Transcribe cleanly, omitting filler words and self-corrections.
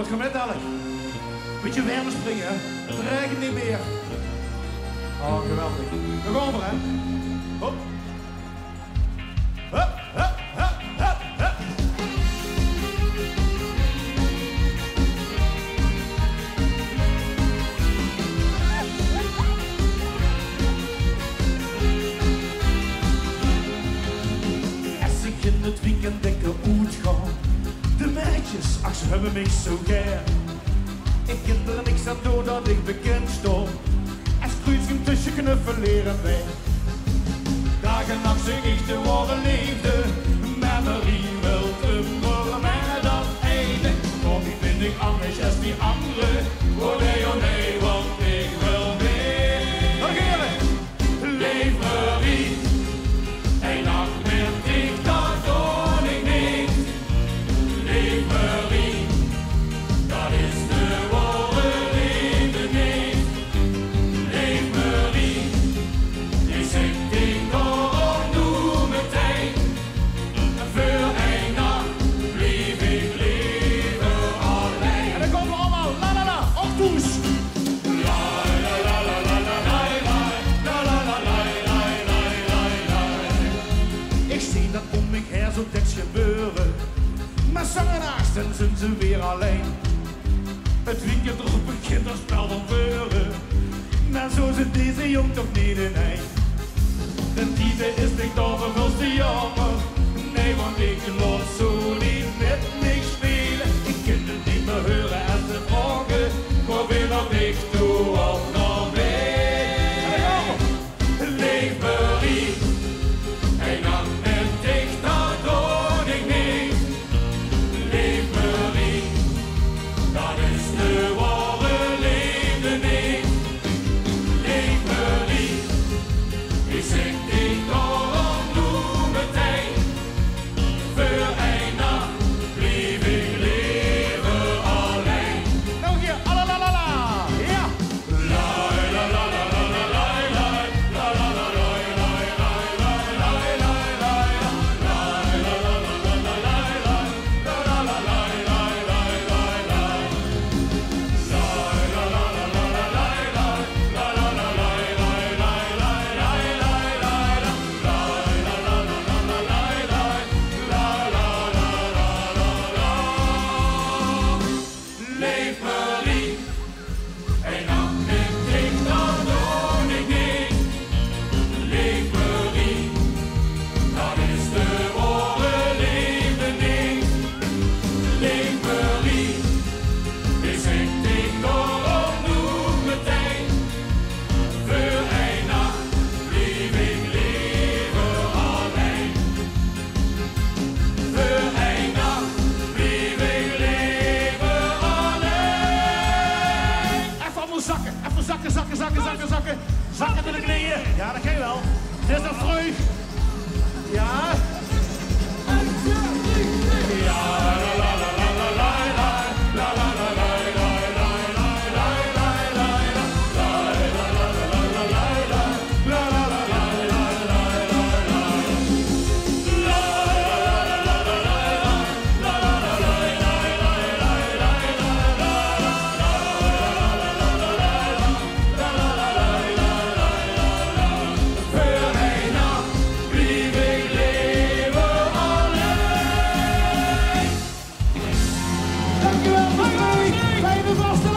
kom met dadelijk. Beetje warm springen, hè? Het regent niet meer. Oh, geweldig. We gaan voor, hè? Hop. Hup, hup, hup, hup, hup. Als ik in het weekend denk uitgaan, de meisjes, ach, ze hebben mij zo gern. Ik heb er niks aan doen dat ik bekend stond. Als kruisje tussen knuffelen leren wij. Dag en nacht zing ik de ware liefde. Maar Marie wil voor mij dat ene. Want die vind ik anders als die andere. Oh nee, want ik wil weer. Nog even. Leef Marie. Een nacht met ik, dat doe ik niet. Leef Marie. Dat is de ware liefde niet. Leef Marie. Die zegt ik nog doe meteen. Voor een nacht blijf ik liever alleen. En dan komen we allemaal, la la la, op toes. La la la la la la la la la la la la la la. Ik zie dat om ik her zo tekst gebeuren. Maar zangenaars en zijn ze weer alleen. Het weekend erop begint als spel van beuren. Maar zo zit deze jong toch niet in eind. De titel is niet over te jammer. Nee, want ik laat zo niet met niks spelen. Ik kan het niet meer horen en te vragen. Maar wil dat ik doe of nog weer. Leef Marie. En dan met ik, dat doe ik niet. Leef Marie. Dat is de ware liefde niet. Leef Marie. Die zegt ik nog doe meteen. Voor een nacht blijf ik liever alleen. Nog een keer, la la la la, ja. La la la la la la la la la la la la la la la Leef Marie, en dan met ik, dat doe ik niet. Leef Marie, dat is de ware liefde niet. Leef Marie, die zegt ik nog doe meteen. Voor een nacht blijf ik liever alleen. Voor een nacht blijf ik liever alleen. Even zakken. Zakken naar de knieën. Ja, dat kan je wel. Dit is een vreugd. Ja. Ja, la la la la la la la la la la Dankjewel, Marie! Fijne vaste!